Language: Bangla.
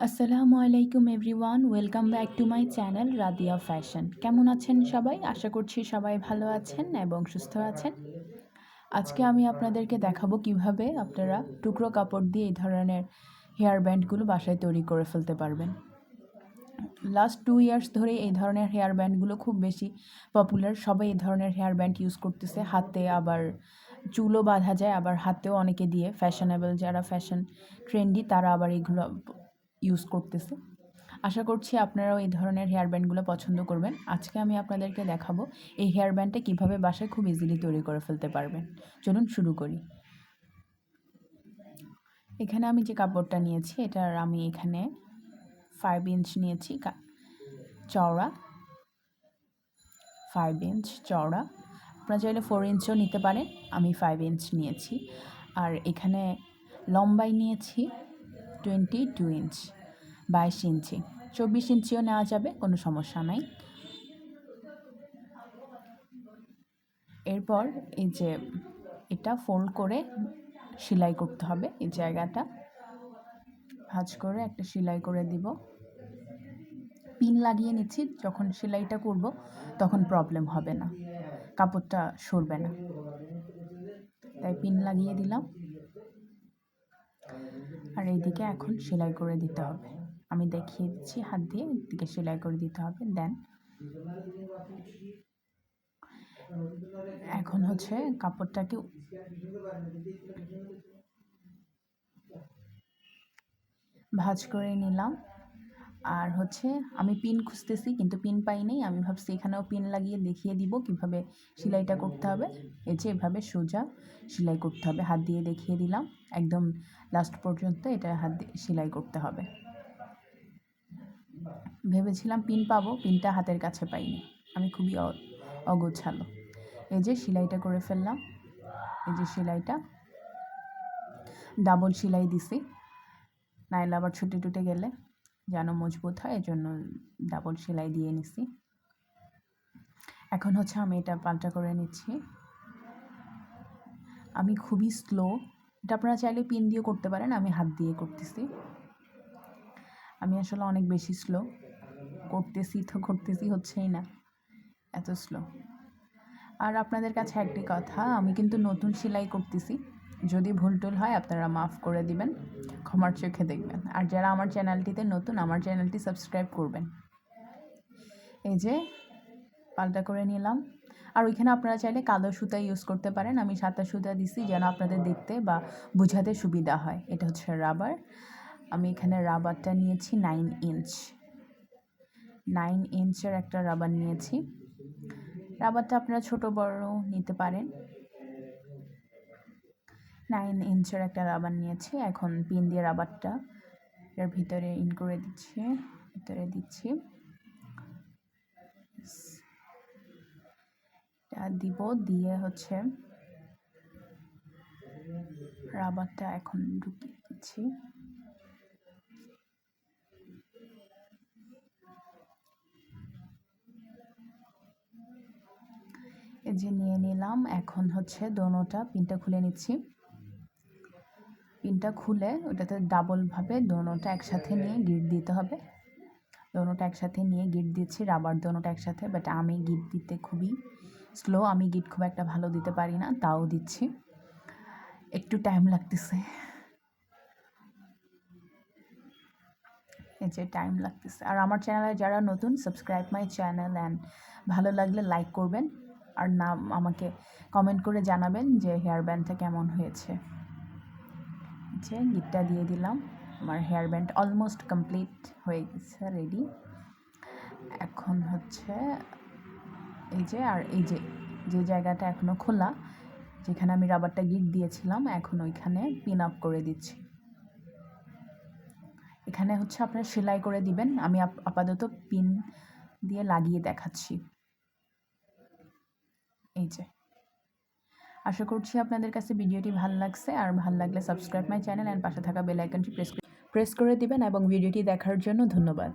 আসসালামু আলাইকুম everyone, welcome back to my channel Radia fashion. কেমন আছেন সবাই? আশা করছি সবাই ভালো আছেন এবং সুস্থ আছেন। আজকে আমি আপনাদেরকে দেখাবো কিভাবে আপনারা টুকরো কাপড় দিয়ে এই ধরনের হেয়ার ব্যান্ডগুলো বাসায় তৈরি করে ফেলতে পারবেন। লাস্ট 2 ইয়ার্স ধরে এই ধরনের হেয়ার ব্যান্ডগুলো খুব বেশি পপুলার। সবাই এই ধরনের হেয়ার ব্যান্ড ইউজ করতেছে। হাতে আবার চুলও বাঁধা যায়, আবার হাতেও অনেকে দিয়ে ফ্যাশনেবল যারা ফ্যাশন ট্রেন্ডি তারা আবার এগুলো ইউজ করতেছে। আশা করছি আপনারাও এই ধরনের হেয়ার ব্যান্ডগুলো পছন্দ করবেন। আজকে আমি আপনাদেরকে দেখাবো এই হেয়ার ব্যান্ডটা কীভাবে বাসায় খুব ইজিলি তৈরি করে ফেলতে পারবেন। চলুন শুরু করি। এখানে আমি যে কাপড়টা নিয়েছি এটার আমি এখানে 5 ইঞ্চ নিয়েছি চওড়া, 5 ইঞ্চ চওড়া। আপনারা চাইলে 4 ইঞ্চও নিতে পারেন, আমি 5 ইঞ্চ নিয়েছি। আর এখানে লম্বাই নিয়েছি 22 ইঞ্চ, 22 ইঞ্চি, 24 ইঞ্চিও নেওয়া যাবে, কোনো সমস্যা নাই। এরপর এই যে এটা ফোল্ড করে সেলাই করতে হবে। এই জায়গাটা ভাঁজ করে একটা সেলাই করে দিব। পিন লাগিয়ে নিচ্ছি, যখন সেলাইটা করব তখন প্রবলেম হবে না, কাপড়টা সরবে না, তাই পিন লাগিয়ে দিলাম। আর এইদিকে এখন সেলাই করে দিতে হবে। আমি দেখিয়ে দিচ্ছি, হাত দিয়ে এদিকে সেলাই করে দিতে হবে। দেন এখন হচ্ছে কাপড়টাকে ভাঁজ করে নিলাম। আর হচ্ছে আমি পিন খুঁজতেছি কিন্তু পিন পাই নাই। আমি ভাবছি এখানেও পিন লাগিয়ে দেখিয়ে দিব কিভাবে সেলাইটা করতে হবে। এই যে এভাবে সোজা সেলাই করতে হবে, হাত দিয়ে দেখিয়ে দিলাম। একদম লাস্ট পর্যন্ত এটা হাত দিয়ে সেলাই করতে হবে। ভেবেছিলাম পিন পাবো, পিনটা হাতের কাছে পাইনি, আমি খুবই অগোছালো। এই যে সেলাইটা করে ফেললাম। এই যে সেলাইটা ডাবল সেলাই দিছি, নাইলে আবার ছুটে টুটে গেলে যেন মজবুত হয়, এজন্য ডাবল সেলাই দিয়ে নিছি। এখন হচ্ছে আমি এটা পাল্টা করে নিচ্ছি। আমি খুবই স্লো, এটা আপনারা চাইলে পিন দিয়ে করতে পারেন, আমি হাত দিয়ে করতেছি। আমি আসলে অনেক বেশি স্লো করতেছি হচ্ছেই না, এত স্লো। আর আপনাদের কাছে একটি কথা, আমি কিন্তু নতুন সেলাই করতেছি, যদি ভুল টুল হয় আপনারা মাফ করে দিবেন, ক্ষমার চোখে দেখবেন। আর যারা আমার চ্যানেলটিতে নতুন, আমার চ্যানেলটি সাবস্ক্রাইব করবেন। এই যে পাল্টা করে নিলাম। আর ওইখানে আপনারা চাইলে কালো সুতা ইউজ করতে পারেন, আমি সাদা সুতা দিছি যেন আপনাদের দেখতে বা বোঝাতে সুবিধা হয়। এটা হচ্ছে রাবার। আমি এখানে রাবারটা নিয়েছি 9 ইঞ্চ, 9 ইঞ্চের একটা রাবার নিয়েছি। রাবারটা আপনারা ছোট বড় নিতে পারেন। 9 ইঞ্চের একটা রাবার নিয়েছি। এখন পিন দিয়ে রাবারটা এর ভিতরে ইন করে দিচ্ছি, ভিতরে দিচ্ছি, দিব, দিয়ে হচ্ছে রাবারটা এখন ঢুকিয়ে দিচ্ছি। এই যে নিয়ে নিলাম। এখন হচ্ছে দোনোটা পিনটা খুলে নিচ্ছি। পিনটা খুলে ওটাতে ডাবলভাবে দোনোটা একসাথে নিয়ে গিট দিতে হবে। দোনোটা একসাথে নিয়ে গিট দিচ্ছি, রাবার দোনোটা একসাথে। বাট আমি গিট দিতে খুবই স্লো, আমি গিট খুব একটা ভালো দিতে পারি না, তাও দিচ্ছি, একটু টাইম লাগতেছে। এই যে টাইম লাগতেছে। আর আমার চ্যানেলে যারা নতুন, সাবস্ক্রাইব মাই চ্যানেল অ্যান্ড ভালো লাগলে লাইক করবেন। আর নাম আমাকে কমেন্ট করে জানাবেন যে হেয়ার ব্যান্ডটা কেমন হয়েছে। যে গিটটা দিয়ে দিলাম, আমার হেয়ার ব্যান্ড অলমোস্ট কমপ্লিট হয়ে গেছে, রেডি। এখন হচ্ছে এই যে, আর এই যে যে জায়গাটা এখনও খোলা, যেখানে আমি রাবারটা গিট দিয়েছিলাম, এখন ওইখানে পিন আপ করে দিচ্ছি। এখানে হচ্ছে আপনারা সেলাই করে দিবেন, আমি আপাতত পিন দিয়ে লাগিয়ে দেখাচ্ছি। এই যে, আশা করছি আপনাদের কাছে ভিডিওটি ভালো লাগছে। আর ভালো লাগলে সাবস্ক্রাইব মাই চ্যানেল অ্যান্ড পাশে থাকা বেল আইকনটি প্রেস করে দিবেন। এবং ভিডিওটি দেখার জন্য ধন্যবাদ।